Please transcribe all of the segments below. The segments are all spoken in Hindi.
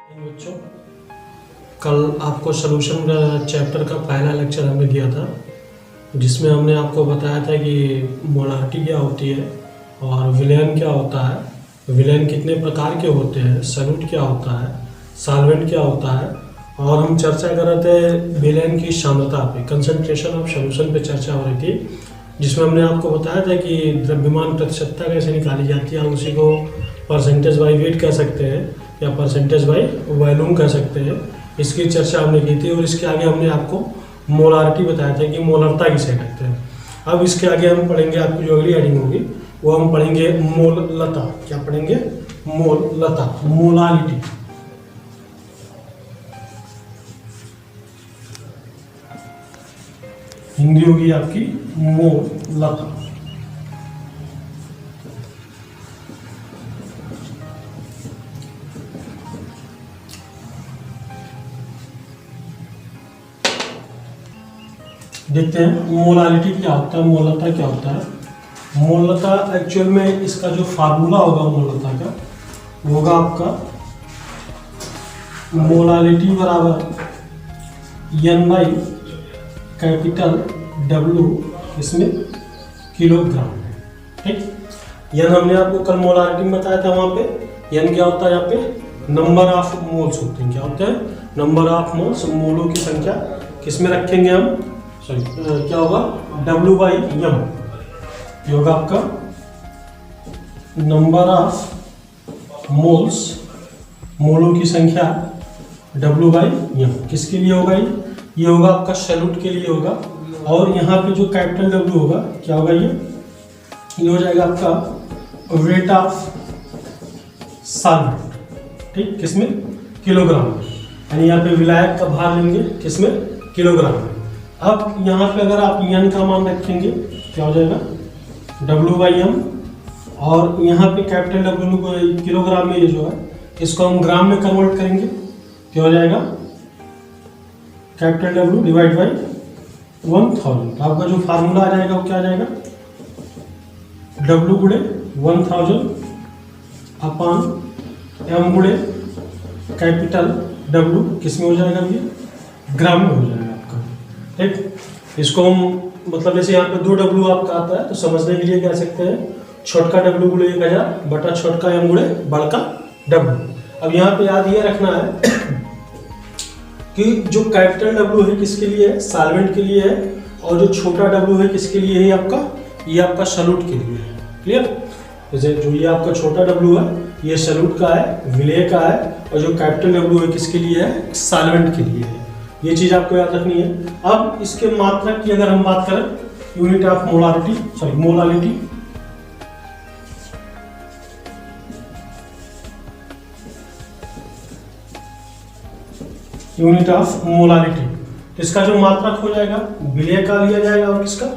बच्चों, कल आपको सॉल्यूशन का चैप्टर का पहला लेक्चर हमने दिया था, जिसमें हमने आपको बताया था कि मोलारिटी क्या होती है और विलयन क्या होता है, विलयन कितने प्रकार के होते हैं, सॉल्यूट क्या होता है, सॉल्वेंट क्या होता है। और हम चर्चा कर रहे थे विलयन की सांद्रता पे, कंसंट्रेशन ऑफ सॉल्यूशन पे चर्चा हो रही थी, जिसमें हमने आपको बताया था कि द्रव्यमान प्रतिशतता कैसे निकाली जाती है। हम उसी को परसेंटेज बाई वेट कह सकते हैं या परसेंटेज बाई वॉल्यूम कह सकते हैं। इसकी चर्चा हमने की थी और इसके आगे हमने आपको मोलारिटी बताया था कि मोलरता किसे कहते हैं। अब इसके आगे हम पढ़ेंगे, आपकी जो अगली हेडिंग होगी वो हम पढ़ेंगे मोललता। क्या पढ़ेंगे? मोललता, मोलालिटी। हिंदी होगी आपकी मोललता। देखते हैं मोलालिटी क्या होता है, मोललता क्या होता है। मोललता एक्चुअल में इसका जो फार्मूला होगा मोललता का, वो होगा आपका मोलालिटी बराबर एन बाई कैपिटल डब्ल्यू, इसमें किलोग्राम। ठीक, एन हमने आपको कल मोलारिटी में बताया था। वहाँ पे एन क्या होता है? यहाँ पे नंबर ऑफ मोल्स होते हैं। क्या होते हैं? नंबर ऑफ मोल्स, मोलों की संख्या किस में रखेंगे हम? सॉरी, क्या होगा? W by M. ये होगा आपका नंबर ऑफ मोल्स, मोलों की संख्या डब्ल्यू बाई एम। किसके लिए होगा ये होगा आपका सॉल्यूट के लिए होगा। और यहाँ पे जो कैपिटल डब्ल्यू होगा, क्या होगा? ये हो जाएगा आपका वेट ऑफ सॉल्वेंट। ठीक, किसमें? किलोग्राम में। यानी यहाँ पे विलायक का भार लेंगे किसमें? किलोग्राम में। अब यहाँ पे अगर आप एन का मान रखेंगे, क्या हो जाएगा? W by M. और यहाँ पे कैपिटल डब्ल्यू को किलोग्राम में, ये जो है इसको हम ग्राम में कन्वर्ट करेंगे। क्या हो जाएगा? Capital W divide by 1000। आपका जो फार्मूला आ जाएगा वो क्या आ जाएगा? डब्ल्यू गुणे 1000 अपॉन एम गुणे कैपिटल डब्ल्यू, किस में हो जाएगा? ये ग्राम में हो जाएगा आपका। ठीक, इसको हम मतलब जैसे यहाँ पे 2 डब्ल्यू आपका आता है, तो समझने के लिए कह सकते हैं छोटका डब्ल्यू गुणे 1000 बटा छोटका एम गुणे बड़का डब्ल्यू। अब यहाँ पे याद ये रखना है कि जो कैपिटल डब्ल्यू है किसके लिए है? सॉल्वेंट के लिए है। और जो छोटा डब्ल्यू है किसके लिए है? आपका ये आपका सॉल्यूट के लिए है। क्लियर? जैसे जो ये आपका छोटा डब्ल्यू है ये सॉल्यूट का है, विलेय का है। और जो कैपिटल डब्ल्यू है किसके लिए है? सॉल्वेंट के लिए है। ये चीज आपको याद रखनी है। अब इसके मात्रक की अगर हम बात करें, unit of molarity, sorry molality, unit of molality, इसका जो मात्रक हो जाएगा विलेय का लिया जाएगा। और किसका?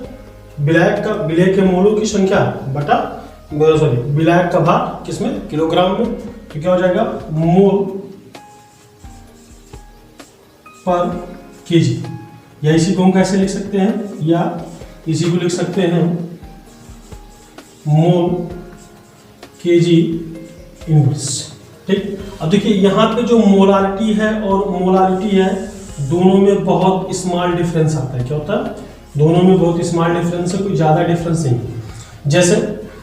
विलायक का, विलेय के मोलों की संख्या बटा सॉरी विलायक का भार किसमें? किलोग्राम में। तो क्या हो जाएगा? मोल पर केजी। या इसी को हम कैसे लिख सकते हैं? या इसी को लिख सकते हैं मोल केजी इनवर्स। ठीक, अब देखिए यहाँ पे जो मोलारिटी है और मोलालिटी है, दोनों में बहुत स्मॉल डिफरेंस आता है। क्या होता है? दोनों में बहुत स्मॉल डिफरेंस है, कोई ज्यादा डिफरेंस नहीं है। जैसे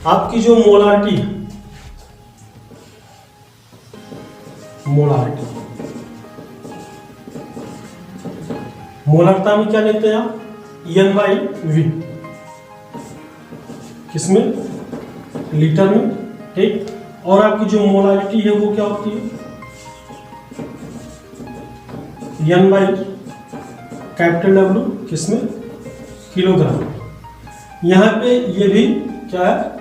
आपकी जो मोलारिटी है, मोलारिटी, मोलरता में क्या लेते हैं आप? एन बाई वी, किसमें? लीटर में। ठीक, और आपकी जो मोलारिटी है वो क्या होती है? एन बाई कैपिटल डब्ल्यू, किसमें? किलोग्राम। यहाँ पे ये भी क्या है?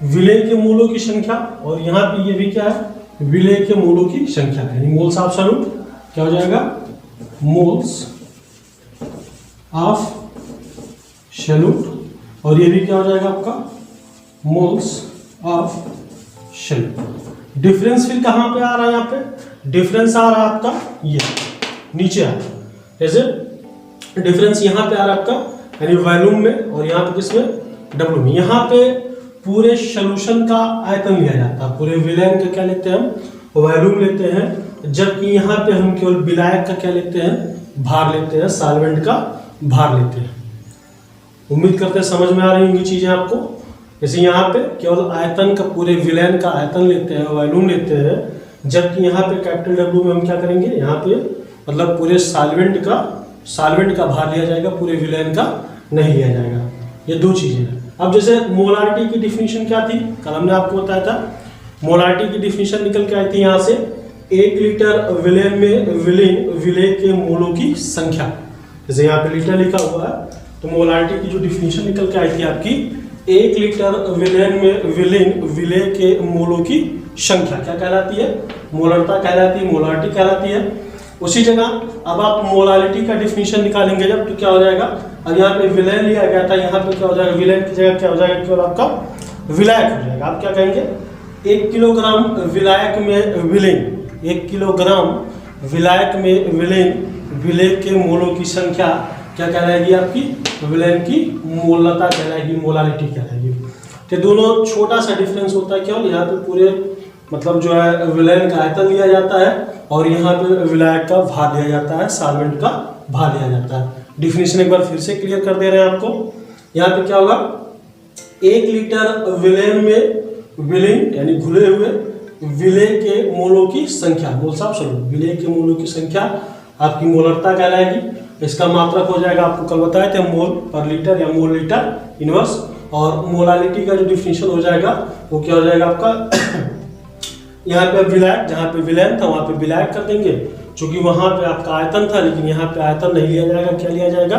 विलेय के मोलों की संख्या। और यहाँ पे ये भी क्या है? विलेय के मोलों की संख्या। यानी मोल्स ऑफ सॉल्यूट क्या हो जाएगा? Moles of solute. और ये भी क्या हो जाएगा आपका? Moles of solute. डिफरेंस फिर कहाँ पे आ रहा है? यहाँ पे डिफरेंस आ रहा है आपका ये नीचे आ रहा है। जैसे डिफरेंस यहाँ पे आ रहा है आपका यानी वॉल्यूम में, और यहाँ पे किसमें? डब्ल्यू में। यहाँ पे पूरे सॉल्यूशन का आयतन लिया जाता है, पूरे विलयन का क्या लेते हैं हम? वॉल्यूम लेते हैं। जबकि यहाँ पे हम केवल विलायक का क्या लेते हैं, भार लेते हैं, सॉल्वेंट का भार लेते हैं। उम्मीद करते हैं समझ में आ रही होंगी चीजें आपको। जैसे यहाँ पे केवल आयतन का, पूरे विलयन का आयतन लेते हैं, वॉल्यूम लेते हैं, जबकि यहाँ पे कैपिटल डब्ल्यू में हम क्या करेंगे, यहाँ पे मतलब पूरे सॉल्वेंट का भार लिया जाएगा, पूरे विलयन का नहीं लिया जाएगा। ये दो चीजें हैं। अब जैसे मोलारिटी की डिफिनीशन क्या थी, कल हमने आपको बताया था, मोलारिटी की डिफिनीशन निकल के आई थी यहाँ से 1 लीटर विलयन में विलेय के मोलों की संख्या। जैसे यहाँ पे लीटर लिखा हुआ है, तो मोलारिटी की जो डिफिनीशन निकल के आई थी आपकी 1 लीटर विलयन में विलेय के मोलों की संख्या क्या कहलाती है, मोलरता कहलाती है, मोलारिटी कहलाती है। उसी जगह अब आप मोलारिटी का डिफिनीशन निकालेंगे जब, तो क्या हो जाएगा, अब यहाँ पे विलयन लिया गया था, यहाँ पे क्या हो जाएगा, विलयन की जगह क्या हो जाएगा, केवल आपका विलायक हो जाएगा। आप क्या कहेंगे, 1 किलोग्राम विलायक में विलेय, 1 किलोग्राम विलायक में विलेय के मोलों की संख्या क्या कहलाएगी, आपकी विलयन की मोलता कहलाएगी, मोलारिटी कहलाएगी। तो दोनों छोटा सा डिफरेंस होता है, केवल यहाँ पे पूरे मतलब जो है विलयन का आयतन लिया जाता है और यहाँ पे विलायक का भार लिया जाता है, सॉल्वेंट का भार लिया जाता है। डिफिनीशन एक बार फिर से क्लियर कर दे रहे हैं आपको। यहाँ पे क्या होगा, 1 लीटर विलयन में विलेय यानी घुले हुए विलेय के मोलों की संख्या, मोल साहब सुनो, विलेय के मोलों की संख्या आपकी मोलरता कहलाएगी। इसका मात्रक हो जाएगा, आपको कल बताए थे, मोल पर लीटर या मोल लीटर इनवर्स। और मोलारिटी का जो डिफिनीशन हो जाएगा वो क्या हो जाएगा आपका यहाँ पे विलायक, जहाँ पे विलयन था वहाँ पे विलायक कर देंगे, क्योंकि वहाँ पे आपका आयतन था, लेकिन यहाँ पे आयतन नहीं लिया जाएगा, क्या लिया जाएगा,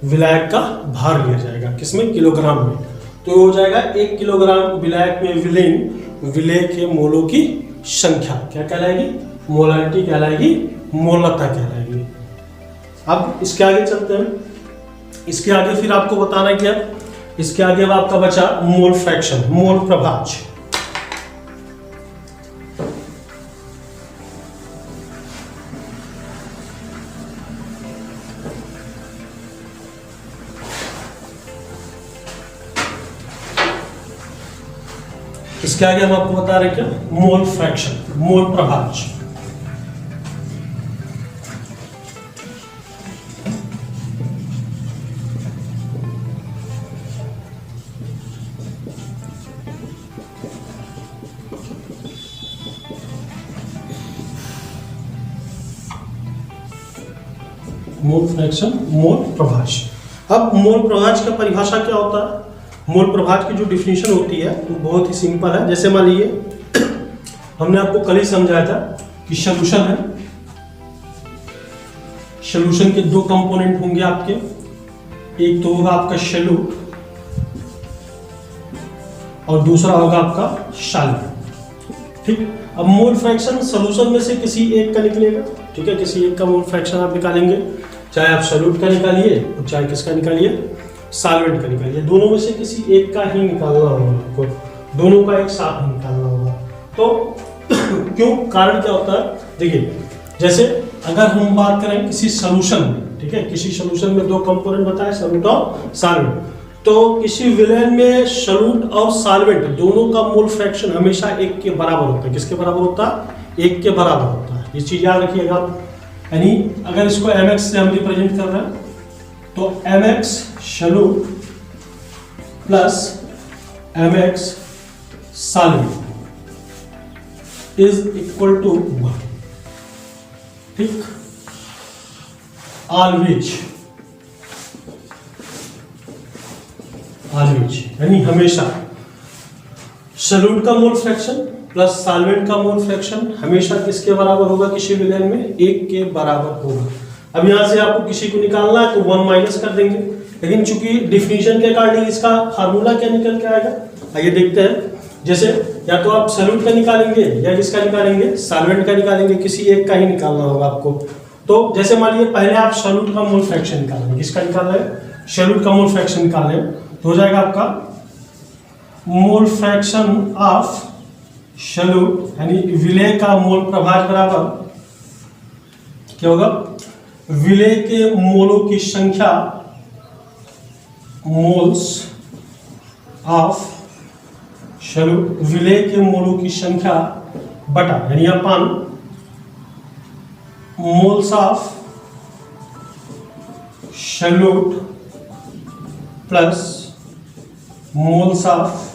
विलायक का भार लिया जाएगा, किसमें, किलोग्राम में। तो हो जाएगा 1 किलोग्राम विलायक में विलेय के मोलों की संख्या क्या कहलाएगी, मोलारिटी कहलाएगी, मोलता कहलाएगी। अब इसके आगे चलते हैं। इसके आगे फिर आपको बताना क्या, इसके आगे अब आपका बचा मोल फ्रैक्शन, मोल प्रभाज्य। इसके आगे हम आपको बता रहे क्या, मोल फ्रैक्शन, मोल प्रभाज्य। मोल फ्रैक्शन, मोल प्रभाज्य। अब मोल प्रभाज्य का परिभाषा क्या होता है, मोल प्रभाज्य की जो डिफिनीशन होती है वो बहुत ही सिंपल है। जैसे मान लीजिए हमने आपको कल ही समझाया था कि सॉल्यूशन है, सॉल्यूशन के 2 कंपोनेंट होंगे आपके, एक तो होगा आपका सॉल्यूट और दूसरा होगा आपका सॉल्वेंट। ठीक, अब मोल फ्रैक्शन सॉल्यूशन में से किसी एक का निकलेगा, ठीक है, किसी एक का मोल फ्रैक्शन आप निकालेंगे, चाहे आप सॉल्यूट का निकालिए और चाहे किसका निकालिए, सॉल्वेंट का निकालिए, दोनों में से किसी एक का ही निकालना होगा आपको, दोनों का एक साथ ही निकालना होगा। तो क्यों, कारण क्या होता है, देखिए जैसे अगर हम बात करें किसी सॉल्यूशन में, ठीक है, किसी सॉल्यूशन में 2 कंपोनेंट बताए, सॉल्यूट और सॉल्वेंट, तो किसी विलयन में सॉल्यूट और सॉल्वेंट दोनों का मोल फ्रैक्शन हमेशा 1 के बराबर होता है। किसके बराबर होता है, 1 के बराबर होता है। ये चीज याद रखिएगा आप। यानी अगर इसको mx से हम रिप्रेजेंट कर रहे हैं तो mx solute plus mx solvent is equal to 1। ठीक, ऑलवेज यानी हमेशा सॉल्यूट का मोल फ्रैक्शन प्लस सॉल्वेंट का मोल फ्रैक्शन हमेशा किसके बराबर होगा, किसी विलयन में 1 के बराबर होगा। अब यहां से आपको किसी को निकालना है तो 1 माइनस कर देंगे, लेकिन चूंकि डिफिनीशन के अकॉर्डिंग इसका फार्मूला क्या निकल के आएगा, आइए देखते हैं। जैसे या तो आप सॉल्यूट का निकालेंगे या किसका निकालेंगे, सॉल्वेंट का निकालेंगे, किसी एक का ही निकालना होगा आपको। तो जैसे मान लीजिए पहले आप सॉल्यूट का मोल फ्रैक्शन निकालेंगे, किसका निकालना है, सॉल्यूट का मोल फ्रैक्शन निकालना है, तो हो जाएगा आपका मोल फ्रैक्शन ऑफ सॉल्यूट यानी विलेय का मोल प्रभाज्य बराबर क्या होगा, विलेय के मोलों की संख्या, मोल्स ऑफ सॉल्यूट, विलेय के मोलों की संख्या बटा यानी upon moles of solute plus moles of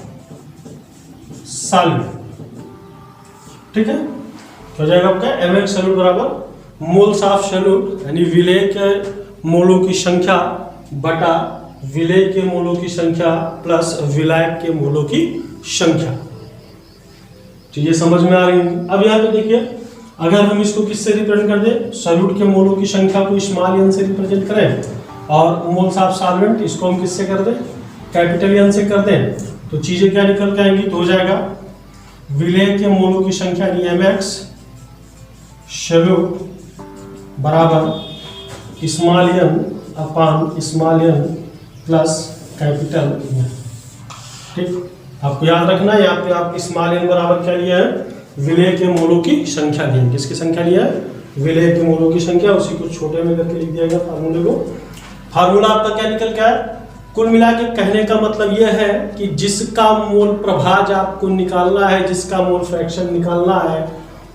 solute, ठीक है। तो हो जाएगा आपका mx सॉल्यूट बराबर मोल्स ऑफ सॉल्यूट यानी विलेय के मोलों की संख्या बटा विलेय के मोलों की संख्या प्लस विलायक के मोलों की संख्या। तो ये समझ में आ रही है। अब यहाँ पे देखिए, अगर हम इसको किससे रिप्रेजेंट कर दें, सॉल्यूट के मोलों की संख्या को स्मॉल n से रिप्रेजेंट करें और मोल्स ऑफ सॉल्वेंट इसको हम किससे कर दें, कैपिटल N से कर दें, तो चीजें क्या निकल के आएंगी। तो हो जाएगा विलेय के मोलों की संख्या यानी mx सॉल्यूट बराबर स्मॉल n अपान small n plus capital N, ठीक। आपको याद रखना है यहाँ पे आप स्मॉल n बराबर क्या लिया है, विलेय के मोलों की संख्या ली है। किसकी संख्या लिया है, विलेय के मोलों की संख्या। उसी को छोटे में करके लिख दिया गया फार्मूले को। फार्मूला आपका क्या निकल के आया, कुल मिला के कहने का मतलब यह है कि जिसका मोल प्रभाज आपको निकालना है, जिसका मोल फ्रैक्शन निकालना है,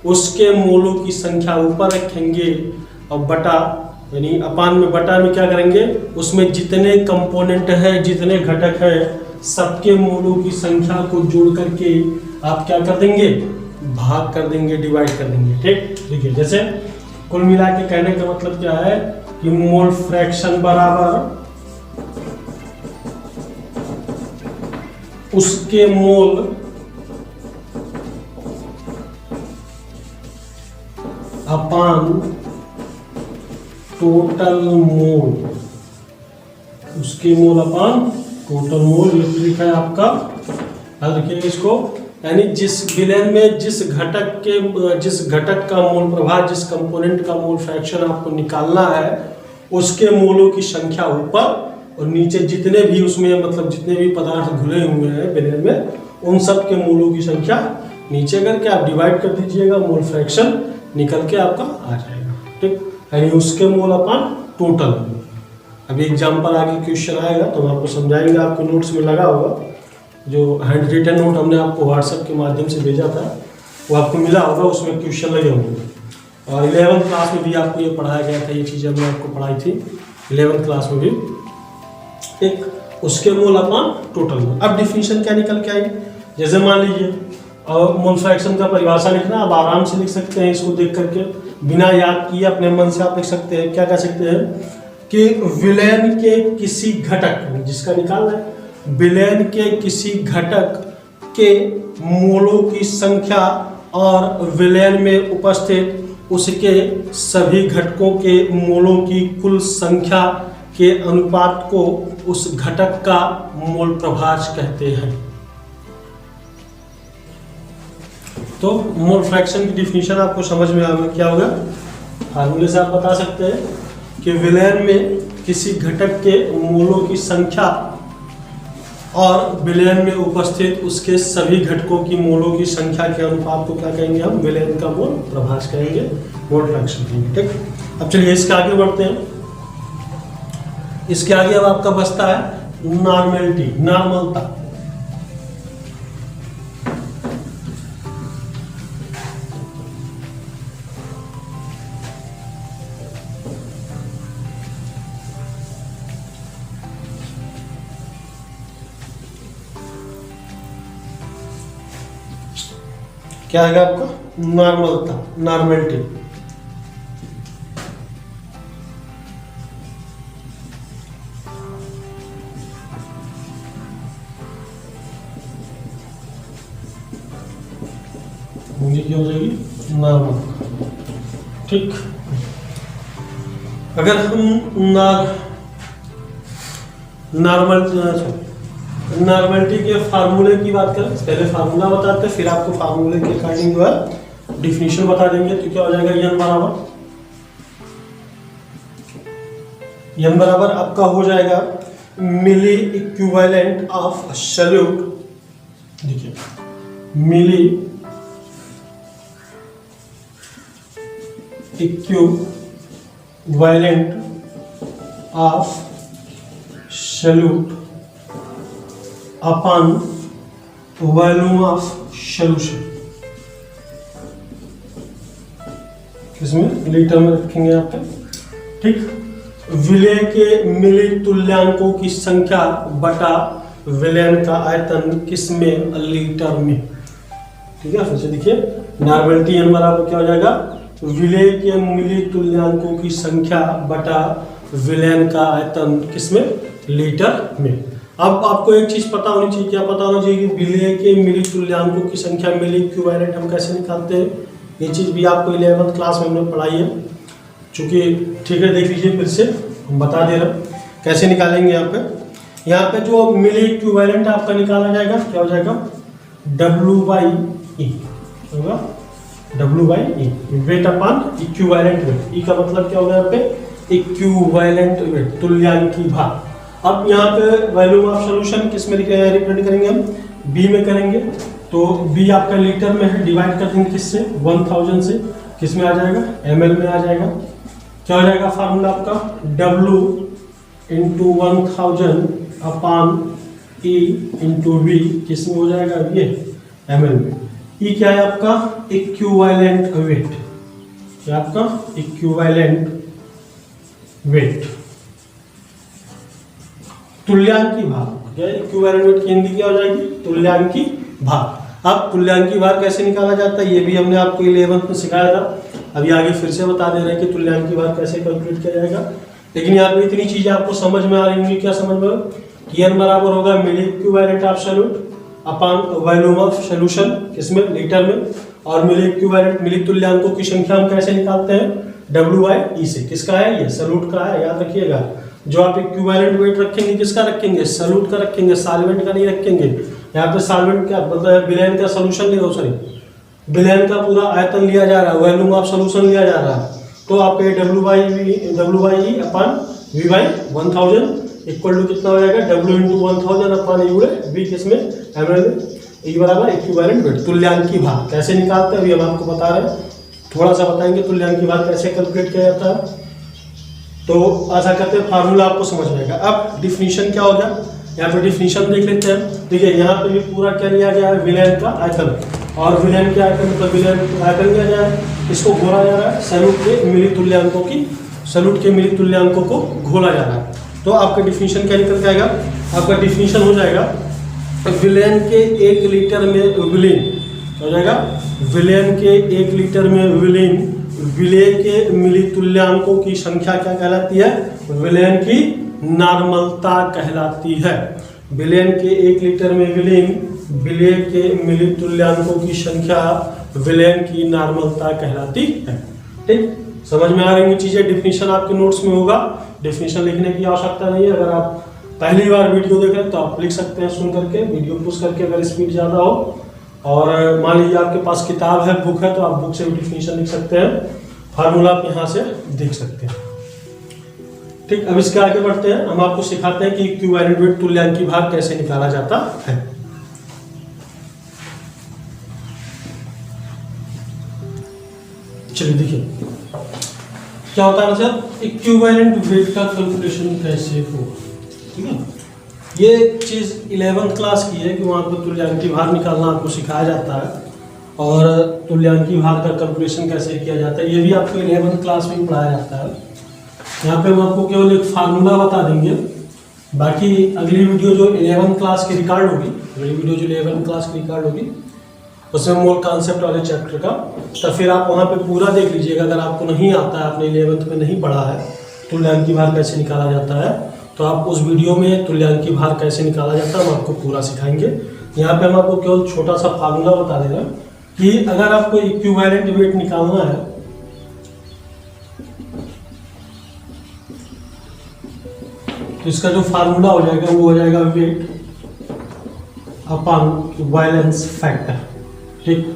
उसके मोलों की संख्या ऊपर रखेंगे और बटा यानी अपान में बटा में क्या करेंगे, उसमें जितने कंपोनेंट हैं, जितने घटक हैं, सबके मोलों की संख्या को जोड़ करके आप क्या कर देंगे, भाग कर देंगे, डिवाइड कर देंगे, ठीक। देखिए जैसे कुल मिला के कहने का मतलब क्या है कि मोल फ्रैक्शन बराबर उसके मोल अपान टोटल मोल, उसके मोल अपान टोटल मोल, ये लिखा है आपका। याद रखिएगा इसको, यानी जिस विलेन में जिस घटक का मोल प्रभाव, जिस कंपोनेंट का मोल फ्रैक्शन आपको निकालना है, उसके मोलों की संख्या ऊपर और नीचे जितने भी उसमें मतलब जितने भी पदार्थ घुले हुए हैं विलेन में, उन सब के मोलों की संख्या नीचे करके आप डिवाइड कर दीजिएगा, मोल फ्रैक्शन निकल के आपका आ जाएगा, ठीक। यानी उसके मोल अपान टोटल। अभी एग्जाम्पल आगे क्वेश्चन आएगा तो हम आपको समझाएंगे, आपके नोट्स में लगा होगा, जो हैंड रिटन नोट हमने आपको व्हाट्सएप के माध्यम से भेजा था वो आपको मिला होगा, उसमें क्वेश्चन लगे होंगे। और 11th क्लास में भी आपको ये पढ़ाया गया था, ये चीज़ हमने आपको पढ़ाई थी 11th क्लास में भी, एक उसके मोल अपान टोटल मोल। अब डिफिनीशन क्या निकल के आई, जैसे मान लीजिए और मोल फ्रैक्शन का परिभाषा लिखना, आप आराम से लिख सकते हैं इसको देख करके, बिना याद किए अपने मन से आप लिख सकते हैं। क्या कह सकते हैं कि विलेन के किसी घटक, जिसका निकालना है, विलेन के किसी घटक के मोलों की संख्या और विलेन में उपस्थित उसके सभी घटकों के मोलों की कुल संख्या के अनुपात को उस घटक का मोल प्रभाज कहते हैं। तो मोल फ्रैक्शन की डिफिनीशन आपको समझ में आ गया, क्या होगा, फार्मूले से आप बता सकते हैं कि विलेन में किसी घटक के मोलों की संख्या और विलेन में उपस्थित उसके सभी घटकों की मोलों की संख्या के अनुपात को क्या कहेंगे, हम विलेन का मोल प्रभाज कहेंगे, मोल फ्रैक्शन कहेंगे, ठीक। अब चलिए इसके आगे बढ़ते हैं। इसके आगे अब आपका बचता है नॉर्मेलिटी, नॉर्मलता। क्या आएगा आपका, नॉर्मलता, नॉर्मेलिटी। क्या हो जाएगी, नॉर्मल, ठीक। अगर हम नॉर्मलिटी के फार्मूले की बात करें, पहले फार्मूला बताते हैं, फिर आपको फार्मूले के अकॉर्डिंग जो है डिफिनीशन बता देंगे। तो क्या हो जाएगा, n बराबर आपका हो जाएगा मिली इक्विवेलेंट ऑफ सॉल्यूट। देखिए milli equivalent of solute upon volume of solution. किसमें, लीटर में रखेंगे यहाँ पे। ठीक, विलय के मिलित तुल्यांकों की संख्या बटा विलयन का आयतन किसमें, लीटर में। ठीक है, फिर से देखिए, नॉर्मलिटी n बराबर क्या हो जाएगा, विलय के मिलित तुल्यांकों की संख्या बटा विलयन का आयतन किसमें, लीटर में। अब आपको एक चीज पता होनी चाहिए, क्या पता होना चाहिए कि विलय के मिलित तुल्यांकों की संख्या मिली इक्विवेलेंट हम कैसे निकालते हैं। ये चीज भी आपको 11वीं क्लास में हमने पढ़ाई है, चूंकि ठीक है, देख लीजिए फिर से हम बता दे रहे हैं कैसे निकालेंगे। यहाँ पे जो मिली इक्विवेलेंट आपका निकाला जाएगा, क्या हो जाएगा, W/E होगा, W/E, weight upon equivalent weight. E का मतलब क्या होगा यहाँ पे, इक्विवेलेंट वेट, तुल्यांकी भार। अब यहाँ पे वॉल्यूम ऑफ सॉल्यूशन किस में रिप्रेजेंट करेंगे हम, बी में करेंगे। तो बी आपका लीटर में है, डिवाइड कर देंगे किससे, 1000 से, किस में आ जाएगा, ml में आ जाएगा। क्या हो जाएगा फार्मूला आपका, W into 1000 upon E into V, किस में हो जाएगा, ये ml में। ई क्या है आपका, इक्विवेलेंट वेट, क्या आपका इक्विवेलेंट वेट, तुल्यांकी भार। क्या इक्विवेलेंट वेट की हिंदी क्या हो जाएगी, तुल्यांकी भार। अब तुल्यांकी भार कैसे निकाला जाता है, ये भी हमने आपको 11वीं में सिखाया था, अभी आगे फिर से बता दे रहे हैं कि तुल्यांकी भार कैसे कैलकुलेट किया जाएगा। लेकिन यहाँ पे इतनी चीजें आपको समझ में आ रही होंगी, क्या समझ में, कि n बराबर होगा milli equivalent of solute upon volume of solution, किसमें, लीटर में। और मिली इक्विवेलेंट, मिली तुल्यांकों की संख्या हम कैसे निकालते हैं, W/E से। किसका है ये, सॉल्यूट का है, याद रखिएगा। जो आप इक्विवेलेंट वेट रखेंगे, किसका रखेंगे, सॉल्यूट का रखेंगे, सॉल्वेंट का नहीं रखेंगे। यहाँ पे सॉल्वेंट क्या मतलब, विलयन का सॉल्यूशन लिया, सॉरी विलयन का पूरा आयतन लिया जा रहा है, वॉल्यूम ऑफ सॉल्यूशन लिया जा रहा है। तो आपके W/E upon V/1000 equal to कितना हो जाएगा, W इंटू 1000 अपॉन V, किसमें, ml में। E बराबर इक्विवेलेंट वेट, तुल्यांकी भार कैसे निकालते हैं अभी हम आपको बता रहे हैं, थोड़ा सा बताएंगे तुल्यांकी भार कैसे कैलकुलेट किया जाता है। तो ऐसा करते हैं, फार्मूला आपको समझ में आएगा। अब डिफिनीशन क्या होगा, यहाँ पे डिफिनीशन देख लेते हैं। देखिए यहाँ पे भी पूरा क्या लिया गया है, विलयन का आयतन, और विलयन के आयतन मतलब विलयन आयतन लिया गया है, इसको घोला जा रहा है, सॉल्यूट के मिली तुल्यांकों की, सॉल्यूट के मिली तुल्यांकों को घोला जा रहा है। तो आपका डिफिनीशन क्या निकल के आएगा, आपका डिफिनीशन हो जाएगा विलयन के 1 लीटर में विलीन, हो जाएगा विलयन के 1 लीटर में विलीन विलय के मिलित तुल्यांकों की संख्या क्या कहलाती है, विलयन की नॉर्मलता कहलाती है। विलयन के 1 लीटर में विलीन विलय के मिलित तुल्यांकों की संख्या विलयन की नॉर्मलता कहलाती है। ठीक, समझ में आ रही चीजें। डिफिनीशन आपके नोट्स में होगा, डिफिनीशन लिखने की आवश्यकता नहीं है। अगर आप पहली बार वीडियो देख रहे हैं तो आप लिख सकते हैं सुन करके, वीडियो पुश करके, अगर स्पीड ज़्यादा हो। और मान लीजिए आपके पास किताब है, बुक है, तो आप बुक से भी डिफिनीशन लिख सकते हैं, फार्मूला आप यहाँ से देख सकते हैं। ठीक, अब इसके आगे बढ़ते हैं, हम आपको सिखाते हैं कि इक्विवेलेंट वेट, तुल्यांकी भार कैसे निकाला जाता है। चलिए देखिए क्या होता है सर, इक्विवेलेंट वेट का कैलकुलेशन कैसे हो। ठीक है, ये चीज़ 11वीं क्लास की है कि वहाँ पर तुल्यांकी भार निकालना आपको सिखाया जाता है, और तुल्यांकी भार का कैलकुलेशन कैसे किया जाता है ये भी आपको 11वीं क्लास में पढ़ाया जाता है। यहाँ पे हम आपको केवल एक फार्मूला बता देंगे, बाकी अगली वीडियो जो 11वीं क्लास की रिकॉर्ड होगी, अगली वीडियो जो 11वीं क्लास की रिकॉर्ड होगी उसमें मूल कॉन्सेप्ट वाले चैप्टर का, तो फिर आप वहाँ पे पूरा देख लीजिएगा। अगर आपको नहीं आता है, आपने 11वीं में नहीं पढ़ा है तुल्यांकी भार कैसे निकाला जाता है, तो आप उस वीडियो में तुल्यांकी भार कैसे निकाला जाता है हम आपको पूरा सिखाएंगे। यहाँ पे हम आपको केवल छोटा सा फार्मूला बता दे रहे हैं कि अगर आपको इक्विवेलेंट वेट निकालना है तो इसका जो फार्मूला हो जाएगा वो हो जाएगा वेट अपॉन वैलेंस फैक्टर। ठीक,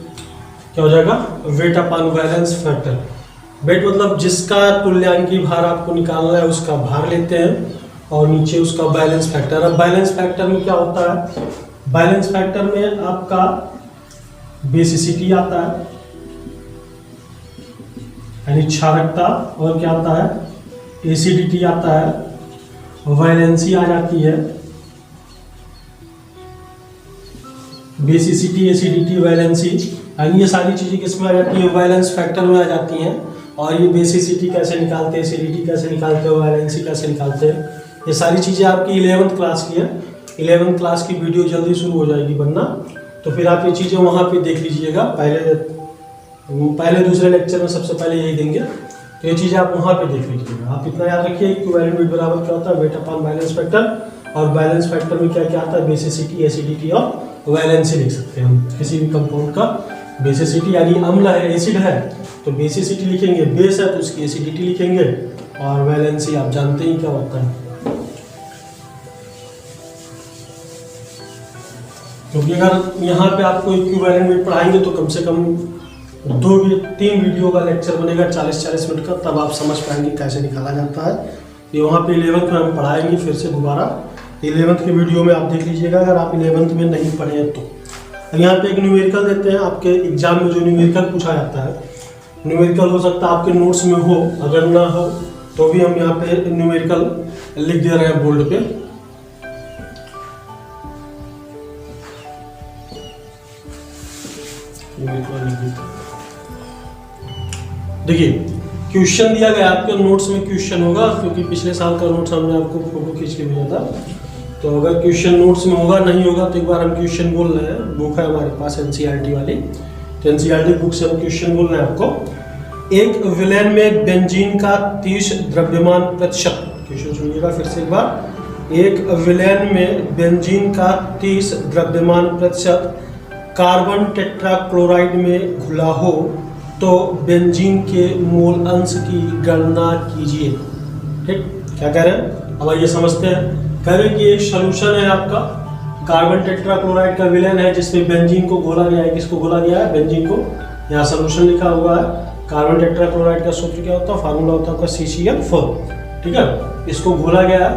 क्या हो जाएगा, weight upon valence factor. Weight मतलब जिसका तुल्यांकी भार आपको निकालना है उसका भार लेते हैं, और नीचे उसका बैलेंस फैक्टर। अब बैलेंस फैक्टर में क्या होता है, बैलेंस फैक्टर में आपका बेसिसिटी आता है यानी क्षारकता, और क्या आता है, एसिडिटी आता है, वैलेंसी आ जाती है। बेसिसिटी, एसिडिटी, वैलेंसी, यानी ये सारी चीजें किसमें आ जाती है, बैलेंस फैक्टर में आ जाती हैं। और ये बेसिसिटी कैसे निकालते हैं, एसिडिटी कैसे निकालते हैं, वैलेंसी कैसे निकालते हैं, ये सारी चीज़ें आपकी 11th क्लास की है। 11th क्लास की वीडियो जल्दी शुरू हो जाएगी बनना, तो फिर आप ये चीज़ें वहाँ पे देख लीजिएगा। पहले दूसरे लेक्चर में सबसे पहले यही देंगे, तो ये चीज़ें आप वहाँ पे देख लीजिएगा। आप इतना याद रखिए इक्विवेलेंट वेट बराबर क्या होता है, वेट अपॉन बैलेंस फैक्टर, और बैलेंस फैक्टर में क्या क्या आता है, बेसिसिटी, एसिडिटी और वैलेंसी लिख सकते हैं हम। किसी भी कंपाउंड का बेसिसिटी यानी अम्ल है, एसिड है तो बेसिसिटी लिखेंगे, बेस है तो उसकी एसिडिटी लिखेंगे, और वैलेंसी आप जानते ही क्या होता है। क्योंकि अगर यहाँ पे आपको इक्विवेलेंट वेट पढ़ाएंगे तो कम से कम 2-3 वीडियो का लेक्चर बनेगा 40-40 मिनट का, तब आप समझ पाएंगे कैसे निकाला जाता है। ये वहाँ पे 11th में हम पढ़ाएंगे फिर से दोबारा। 11th के वीडियो में आप देख लीजिएगा अगर आप 11th में नहीं पढ़े हैं तो। यहाँ पे एक न्यूमेरिकल देते हैं, आपके एग्जाम में जो न्यूमेरिकल पूछा जाता है, न्यूमेरिकल हो सकता है आपके नोट्स में हो, अगर ना हो तो भी हम यहाँ पे न्यूमेरिकल लिख दे रहे हैं बोर्ड पे। देखिए क्वेश्चन दिया गया आपके नोट्स में, क्वेश्चन होगा क्योंकि पिछले साल का नोट्स हमने आपको फोटो खींच के भेजा था, तो अगर क्वेश्चन नोट्स में होगा नहीं होगा तो एक बार हम क्वेश्चन बोल रहे हैं। बुक है हमारे पास एनसीईआरटी वाली, तो एनसीईआरटी बुक से हम क्वेश्चन बोल रहे हैं आपको। एक विलेन में बेंजीन का 30 द्रव्यमान प्रतिशत, क्वेश्चन सुनिएगा फिर से एक बार। एक विलेन में बेंजीन का 30 द्रव्यमान प्रतिशत कार्बन टेट्राक्लोराइड में घुला हो तो बेंजीन के मोल अंश की गणना कीजिए। ठीक, क्या कह रहे हैं अब आइए समझते हैं। कह रहे हैं कि एक सॉल्यूशन है आपका, कार्बन टेट्राक्लोराइड का विलेन है जिसमें बेंजीन को घोला गया है। किसको घोला गया है, बेंजीन को। यहाँ सॉल्यूशन लिखा हुआ है। कार्बन टेट्राक्लोराइड का सूत्र क्या होता है, फार्मूला होता है आपका CCl4। ठीक है, इसको घोला गया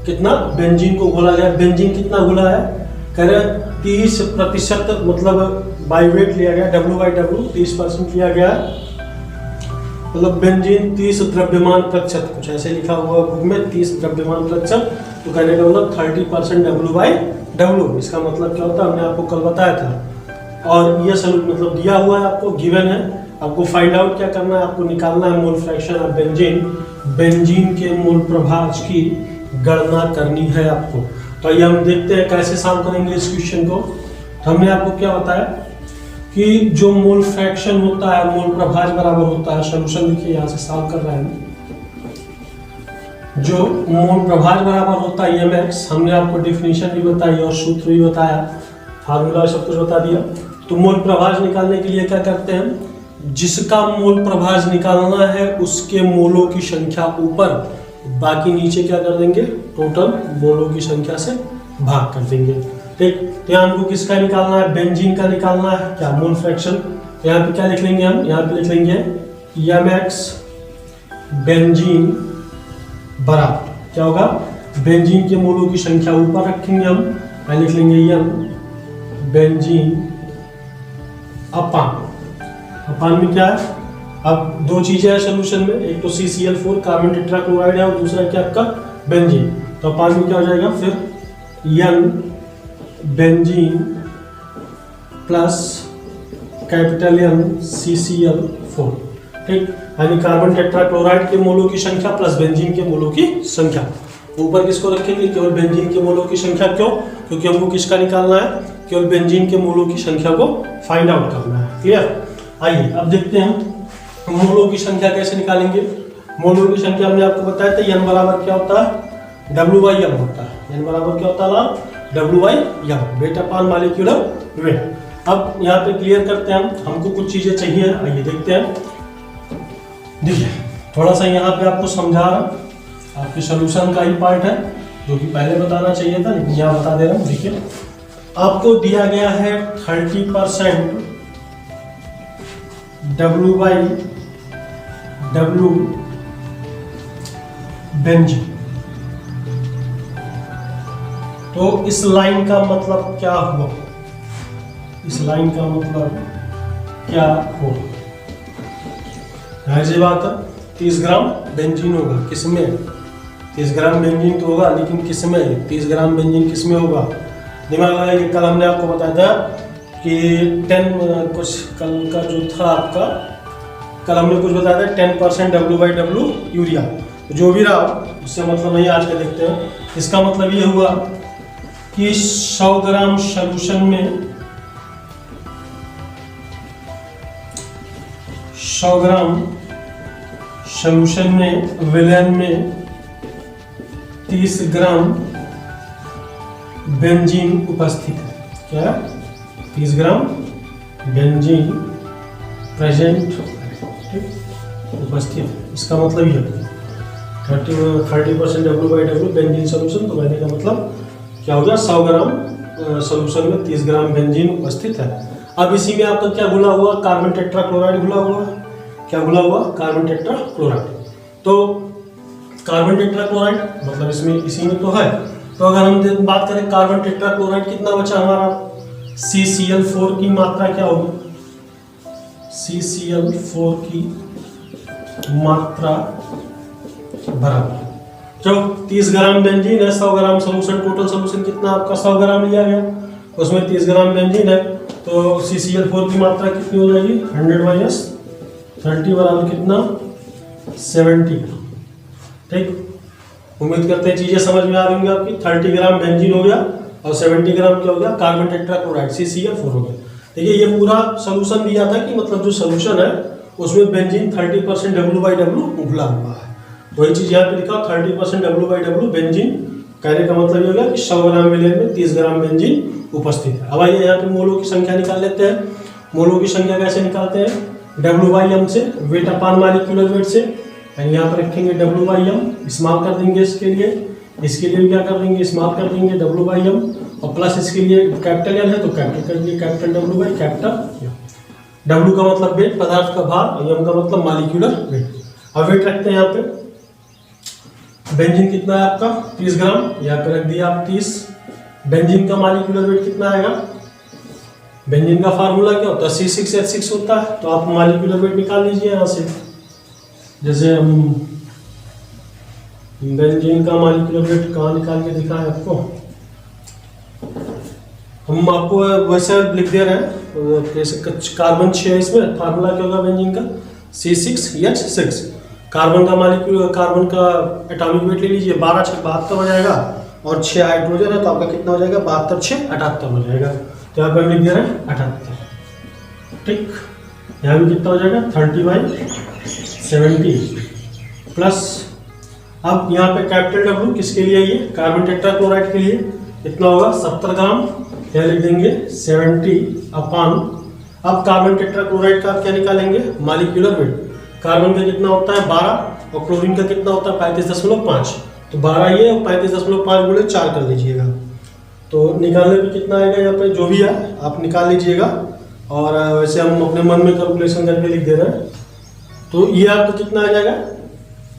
कितना, बेंजीन को घोला गया। बेंजीन कितना घोला है, कह रहे 30% मतलब बाई वेट लिया गया, W/W 30% लिया गया, मतलब बेंजीन 30 द्रव्यमान प्रतिशत, कुछ ऐसे लिखा हुआ बुक में 30 द्रव्यमान प्रतिशत, तो कहने का मतलब 30% W/W। इसका मतलब क्या होता है, हमने आपको कल बताया था। और ये सब मतलब दिया हुआ है आपको, गिवन है, आपको फाइंड आउट क्या करना है, आपको निकालना है mole fraction of benzene, benzene के मोल प्रभाज की गणना करनी है आपको। तो आइए हम देखते हैं कैसे सॉल्व करेंगे इस क्वेश्चन को। तो हमने आपको क्या बताया कि जो मोल फ्रैक्शन होता है, मोल प्रभाज बराबर होता है, सॉल्यूशन देखिए यहाँ से सॉल्व कर रहे हैं, जो मोल प्रभाज बराबर होता है mx, हमने आपको डिफिनीशन भी बताई और सूत्र भी बताया, फार्मूला सब कुछ बता दिया। तो मोल प्रभाज निकालने के लिए क्या करते हैं, जिसका मोल प्रभाज निकालना है उसके मोलों की संख्या ऊपर, बाकी नीचे क्या कर देंगे, टोटल मोलों की संख्या से भाग कर देंगे। ठीक, तो यहाँ हमको किसका निकालना है, बेंजीन का निकालना है क्या, मोल फ्रैक्शन। तो यहाँ पे क्या लिख लेंगे हम, यहाँ पे लिख लेंगे mx बेंजीन बराबर क्या होगा, बेंजीन के मोलों की संख्या ऊपर रखेंगे हम, पहले लिख लेंगे m बेंजीन अपान में क्या है, अब दो चीजें हैं सोल्यूशन में, एक तो CCl4 कार्बन टेट्राक्लोराइड है और दूसरा क्या आपका बेंजीन। तो अपान में क्या हो जाएगा फिर n benzene plus capital M CCl4। ठीक, यानी कार्बन टेट्राक्लोराइड के मोलों की संख्या प्लस बेंजीन के मोलों की संख्या। ऊपर किसको रखेंगे, केवल बेंजीन के मोलों की संख्या। क्यों, क्योंकि हमको किसका निकालना है, केवल बेंजीन के मोलों की संख्या को फाइंड आउट करना है। क्लियर, आइए अब देखते हैं मोलों की संख्या कैसे निकालेंगे। मोलों की संख्या हमने आपको बताया था n बराबर क्या होता है, W/M होता है। n बराबर क्या होता है, W/M, weight upon molecular weight. अब यहाँ पे क्लियर करते हैं हमको कुछ चीजें चाहिए, आइए देखते हैं। देखिए थोड़ा सा यहाँ पे आपको समझा रहा, आपके सोल्यूशन का ही पार्ट है जो कि पहले बताना चाहिए था लेकिन यहाँ बता दे रहा हूँ। देखिए आपको दिया गया है 30% W/W बेंजीन। तो इस लाइन का मतलब क्या हुआ, इस लाइन का मतलब क्या हो, जाहिर सी बात है 30 ग्राम बेंजीन होगा, किसमें 30 ग्राम बेंजीन तो होगा, लेकिन किसमें 30 ग्राम बेंजीन किसमें होगा, दिमाग लगाइए। कल हमने आपको बताया था कि 10 कुछ कल का जो था आपका कल हमने कुछ बताया था 10% W/W यूरिया, जो भी रहा उससे मतलब नहीं, आज का देखते हैं। इसका मतलब ये हुआ कि 100 ग्राम सॉल्यूशन में 100 ग्राम सॉल्यूशन में विलेन में 30 ग्राम बेंजीन उपस्थित है। क्या? 30 ग्राम बेंजीन प्रेजेंट उपस्थित है। इसका मतलब ये 30% W/W बेंजीन सोल्यूशन, तो कहने का मतलब क्या हो गया, 100 ग्राम सोल्यूशन में 30 ग्राम बेंजीन उपस्थित है। अब इसी में आपका क्या घुला हुआ, कार्बन टेट्राक्लोराइड घुला हुआ है। क्या घुला हुआ? Carbon tetrachloride. तो कार्बन टेट्राक्लोराइड मतलब इसमें इसी में तो है। तो अगर हम बात करें कार्बन टेट्राक्लोराइड कितना बचा हमारा, CCl4 की मात्रा क्या होगी, CCl4 की मात्रा बराबर जो 30 ग्राम बेंजीन है, 100 ग्राम सोल्यूशन, टोटल सोल्यूशन कितना आपका 100 ग्राम लिया गया, उसमें 30 ग्राम बेंजीन है, तो CCl4 की मात्रा कितनी हो जाएगी, 100 - 30 बराबर कितना, 70। ठीक, उम्मीद करते हैं चीजें समझ में आ रही होंगी आपकी। 30 ग्राम बेंजीन हो गया और 70 ग्राम क्या हो गया, कार्बन टेट्राक्लोराइड CCl4 हो गया। देखिए ये पूरा सोल्यूशन दिया था कि मतलब जो सोल्यूशन है उसमें बेंजीन 30% W/W घुला हुआ है। वही चीज यहाँ पे लिखा 30% W/W बेंजीन, कहने का मतलब ये होगा कि 100 ग्राम विलेन में 30 ग्राम बेंजीन उपस्थित है। अब आइए यहाँ पे मोलों की संख्या निकाल लेते हैं। मोलों की संख्या कैसे निकालते हैं, W/M से, वेट अपान मॉलिक्यूलर वेट से। यहाँ पर रखेंगे W/M, इस्तेमाल कर देंगे इसके लिए क्या कर देंगे, इस्तेमाल कर देंगे W/M, और प्लस इसके लिए कैपिटल L है तो कैपिटल कर दिए, कैपिटल W कैपिटल W का मतलब वेट, पदार्थ का भार, और M का मतलब मॉलिक्यूलर वेट। अब वेट रखते हैं यहाँ पे, बेंजीन कितना है आपका 30 ग्राम, यहाँ पे रख दिया आप 30। बेंजीन का मॉलिक्यूलर वेट कितना आएगा, बेंजीन का फार्मूला क्या होता है, C6H6 होता है, तो आप मॉलिक्यूलर वेट निकाल लीजिए यहाँ से। जैसे हम बेंजीन का मॉलिक्यूलर वेट कहाँ निकाल के दिखाएं आपको, हम आपको वैसे लिख दे रहे हैं, जैसे कार्बन 6 है, इसमें फार्मूला क्या होगा बेंजीन का, C6H6। कार्बन का मॉलिक्यूलर, कार्बन का एटॉमिक वेट ले लीजिए, 12 6 72 हो जाएगा, और 6 हाइड्रोजन है तो आपका कितना हो जाएगा, 72 6 78 हो जाएगा। तो यहाँ पे हम लिख दे रहे हैं 78। ठीक, यहाँ भी कितना हो जाएगा 30/70 प्लस, अब यहाँ पे कैपिटल W किसके लिए, ये कार्बन टेट्राक्लोराइड के लिए कितना होगा 70 ग्राम, यहाँ लिख देंगे 70 अपान, अब कार्बन टेट्राक्लोराइड का आप क्या निकालेंगे, मॉलिक्यूलर वेट। कार्बन का कितना होता है 12, और क्लोरीन का कितना होता है 35.5, तो 12 ये और 35.5 गुणे 4 कर लीजिएगा, तो निकालने पे कितना आएगा, यहाँ पे जो भी है आप निकाल लीजिएगा। और वैसे हम अपने मन में कैलकुलेशन करके लिख दे रहे हैं, तो ये आपको कितना आ जाएगा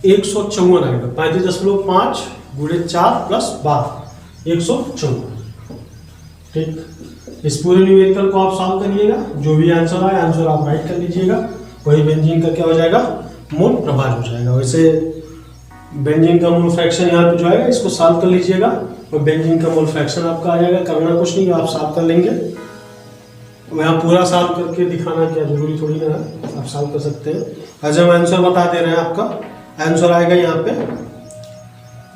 154 आएगा, 35.5 गुणे 4 प्लस 12 154। ठीक, इस पूरे न्यूमेरिकल को आप सॉल्व करिएगा, जो भी आंसर आए आंसर आप राइट कर लीजिएगा, वही बेंजीन का क्या हो जाएगा, मोल प्रभार हो जाएगा। वैसे बेंजीन का मोल फ्रैक्शन यहाँ पे जो है इसको सॉल्व कर लीजिएगा, और बेंजीन का मोल फ्रैक्शन आपका आ जाएगा। करना कुछ नहीं, आप सॉल्व कर लेंगे, यहाँ पूरा सॉल्व करके दिखाना क्या जरूरी थोड़ी ना है, आप सॉल्व कर सकते हैं। आज हम आंसर बता दे रहे हैं, आपका आंसर आएगा यहाँ पे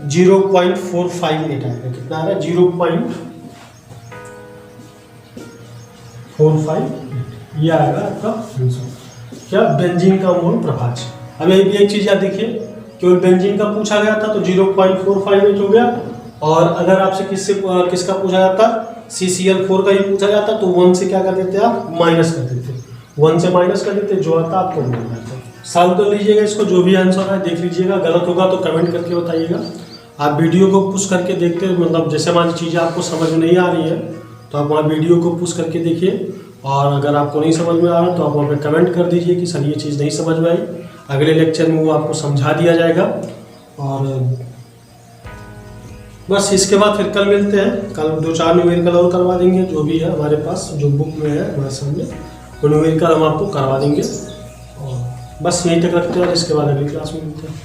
0.458 आएगा। कितना आ रहा है 0.458, ये आएगा आपका आंसर, क्या बेंजीन का मोल प्रभार। अब ये भी एक चीज याद देखिए, केवल बेंजीन का पूछा गया था तो 0.458 हो गया, और अगर आपसे किसका पूछा जाता, CCl4 का ही पूछा जाता तो 1 से क्या कर देते आप, माइनस कर देते, 1 से माइनस कर देते, जो आता आपको मिल जाता। सॉल्व कर लीजिएगा इसको, जो भी आंसर है देख लीजिएगा, गलत होगा तो कमेंट करके बताइएगा। आप वीडियो को पुश करके देखते, मतलब जैसे हमारी चीज़ें आपको समझ में नहीं आ रही है तो आप वहाँ वीडियो को पुश करके देखिए, और अगर आपको नहीं समझ में आ रहा तो आप वहाँ पे कमेंट कर दीजिए कि सर ये चीज़ नहीं समझ में आई। अगले लेक्चर में वो आपको समझा दिया जाएगा। और बस इसके बाद फिर कल मिलते हैं, कल 2-4 न्यूमेरिकल और करवा देंगे, जो भी है हमारे पास, जो बुक में है हमारे सामने, वो न्यूमेरिकल हम आपको करवा देंगे। और बस यहीं तक रखते हैं, और इसके बाद अगली क्लास में मिलते हैं।